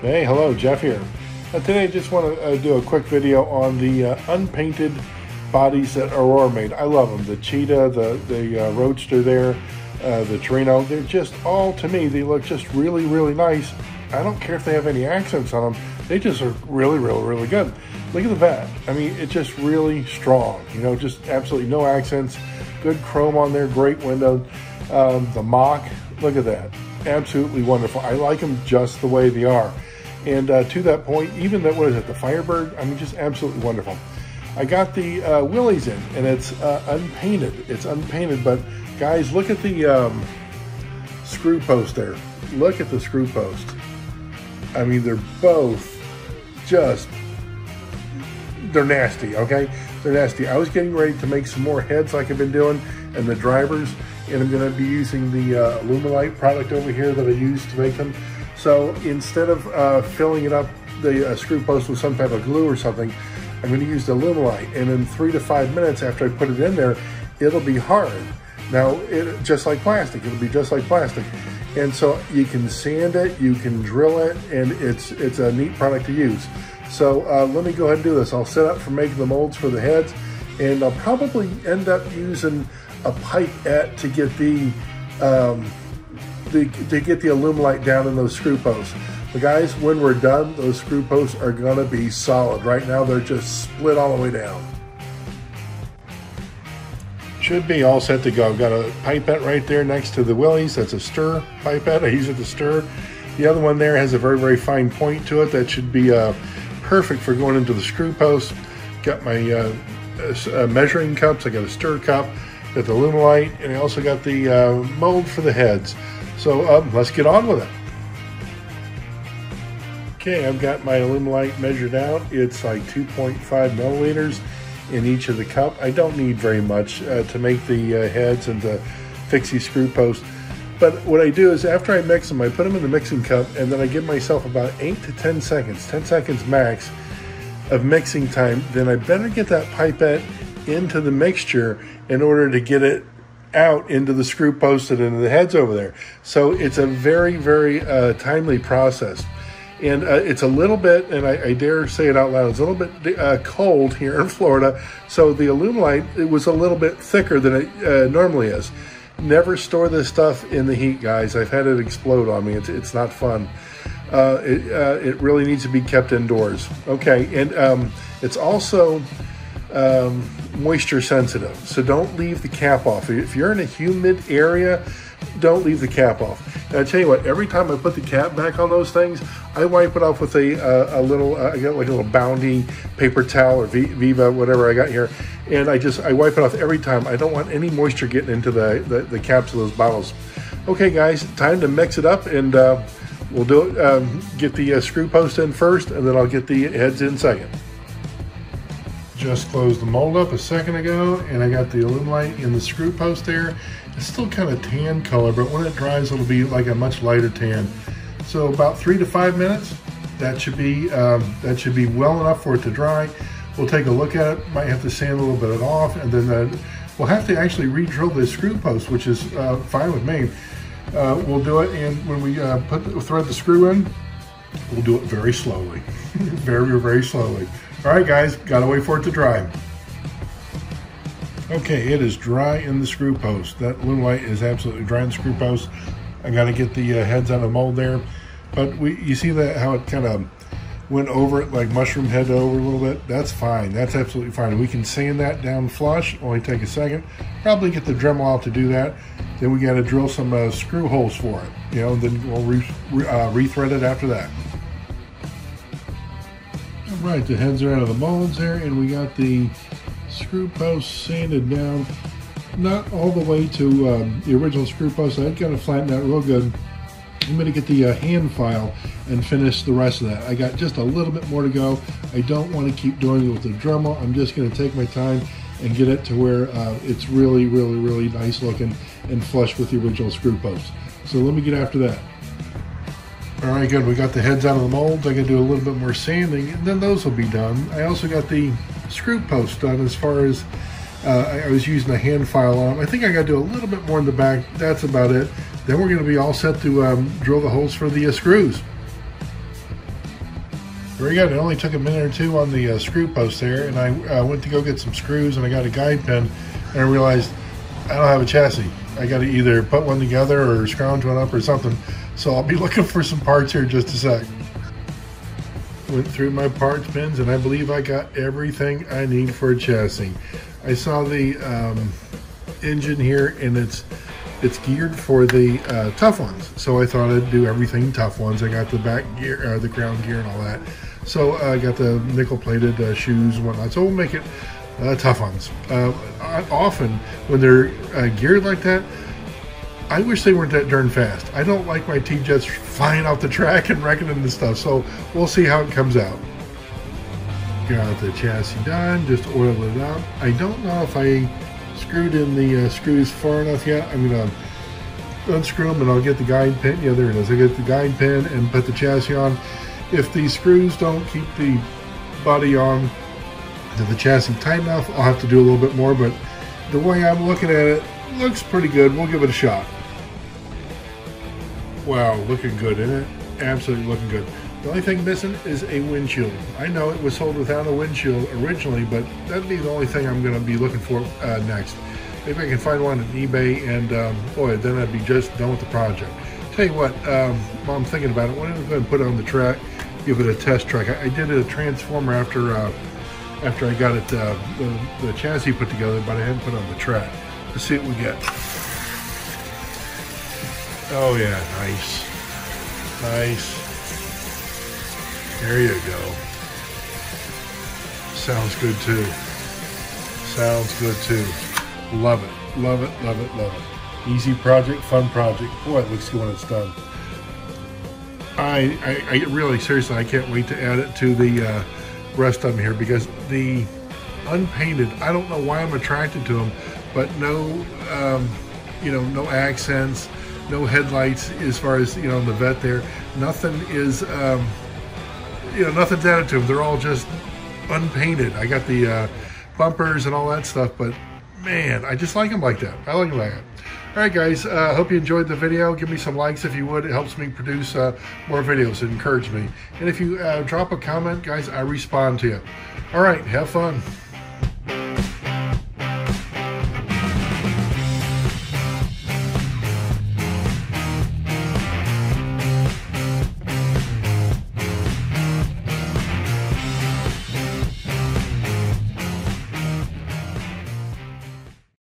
Hey, hello, Jeff here. Today I just want to do a quick video on the unpainted bodies that Aurora made. I love them. The Cheetah, the Roadster there, the Torino, they're just all, to me, they look just really, really nice. I don't care if they have any accents on them. They just are really, really, really good. Look at the vat. I mean, it's just really strong. You know, just absolutely no accents. Good chrome on there, great window. The mock, look at that. Absolutely wonderful. I like them just the way they are. And to that point, even that, what is it, the Firebird? I mean, just absolutely wonderful. I got the Willys in, and it's unpainted. It's unpainted, but guys, look at the screw post there. Look at the screw post. I mean, they're both just, they're nasty, okay? They're nasty. I was getting ready to make some more heads like I've been doing, and the drivers, and I'm going to be using the Alumilite product over here that I use to make them. So instead of filling it up, the screw post with some type of glue or something, I'm going to use the Alumilite, and in 3 to 5 minutes after I put it in there, it'll be hard. Now, just like plastic, it'll be just like plastic. And so you can sand it, you can drill it, and it's a neat product to use. So let me go ahead and do this. I'll set up for making the molds for the heads, and I'll probably end up using a pipette to get the Alumilite down in those screw posts. But guys, when we're done, those screw posts are gonna be solid. Right now, they're just split all the way down. Should be all set to go. I've got a pipette right there next to the Willys. That's a stir pipette. I use it to stir. The other one there has a very, very fine point to it that should be perfect for going into the screw post. Got my measuring cups. I got a stir cup. Got the Alumilite, and I also got the mold for the heads. So let's get on with it. Okay, I've got my Alumilite measured out. It's like 2.5 milliliters in each of the cup. I don't need very much to make the heads and to fix these screw posts. But what I do is after I mix them, I put them in the mixing cup, and then I give myself about 8 to 10 seconds, 10 seconds max of mixing time. Then I better get that pipette into the mixture in order to get it out into the screw post and into the heads over there. So it's a very, very timely process. And it's a little bit, and I dare say it out loud, it's a little bit cold here in Florida. So the Alumilite, it was a little bit thicker than it normally is. Never store this stuff in the heat, guys. I've had it explode on me. It's not fun. It really needs to be kept indoors. Okay, and it's also moisture sensitive, so don't leave the cap off. If you're in a humid area, don't leave the cap off. And I tell you what, every time I put the cap back on those things, I wipe it off with a little, I got like a little Bounty paper towel or Viva, whatever I got here, and I wipe it off every time. I don't want any moisture getting into the caps of those bottles. Okay, guys, time to mix it up, and we'll do it. Get the screw post in first, and then I'll get the heads in second. Just closed the mold up a second ago, and I got the Alumilite in the screw post there. It's still kind of tan color, but when it dries, it'll be like a much lighter tan. So about 3 to 5 minutes, that should be well enough for it to dry. We'll take a look at it. Might have to sand a little bit of it off, and then we'll have to actually re-drill this screw post, which is fine with me. We'll do it, and when we thread the screw in, we'll do it very slowly, very, very slowly. All right, guys, gotta wait for it to dry. Okay, it is dry in the screw post. That Alumilite is absolutely dry in the screw post. I gotta get the heads out of the mold there. But you see that how it kind of went over it, like mushroom head over a little bit? That's fine, that's absolutely fine. We can sand that down flush, only take a second. Probably get the Dremel out to do that. Then we gotta drill some screw holes for it. You know, then we'll re-thread it after that. All right, the heads are out of the molds there, and we got the screw post sanded down, not all the way to the original screw post. I've got to flatten that real good. I'm going to get the hand file and finish the rest of that. I got just a little bit more to go. I don't want to keep doing it with the Dremel. I'm just going to take my time and get it to where it's really, really, really nice looking and flush with the original screw post. So let me get after that. All right, good. We got the heads out of the molds. I got to do a little bit more sanding, and then those will be done. I also got the screw post done as far as I was using a hand file on them. I think I got to do a little bit more in the back. That's about it. Then we're going to be all set to drill the holes for the screws. Very good. It only took a minute or two on the screw post there, and I went to go get some screws, and I got a guide pin, and I realized I don't have a chassis. I got to either put one together or scrounge one up or something. So I'll be looking for some parts here in just a sec. Went through my parts bins, and I believe I got everything I need for a chassis. I saw the engine here, and it's geared for the tough ones. So I thought I'd do everything tough ones. I got the back gear, the ground gear and all that. So I got the nickel plated shoes and whatnot. So we'll make it tough ones. Often when they're geared like that, I wish they weren't that darn fast. I don't like my T-Jets flying off the track and wrecking into stuff. So we'll see how it comes out. Got the chassis done, just oiled it up. I don't know if I screwed in the screws far enough yet. I'm gonna unscrew them and I'll get the guide pin. Yeah, there it is. I get the guide pin and put the chassis on. If the screws don't keep the body on to the chassis tight enough, I'll have to do a little bit more, but the way I'm looking at it, looks pretty good. We'll give it a shot. Wow, looking good, isn't it? Absolutely looking good. The only thing missing is a windshield. I know it was sold without a windshield originally, but that'd be the only thing I'm going to be looking for next. Maybe I can find one on eBay, and boy, then I'd be just done with the project. Tell you what, while I'm thinking about it, why don't I go ahead and put it on the track, give it a test track. I did a transformer after I got it the chassis put together, but I hadn't put it on the track. Let's see what we get. Oh yeah, nice. Nice. There you go. Sounds good too. Sounds good too. Love it, love it, love it, love it. Easy project, fun project. Boy, it looks good when it's done. I really, seriously, I can't wait to add it to the rest of them here, because the unpainted, I don't know why I'm attracted to them, but no, no accents, no headlights as far as, the vet there. Nothing is, nothing's added to them. They're all just unpainted. I got the bumpers and all that stuff, but man, I just like them like that. I like them like that. All right, guys, hope you enjoyed the video. Give me some likes if you would. It helps me produce more videos. It encourages me. And if you drop a comment, guys, I respond to you. All right, have fun.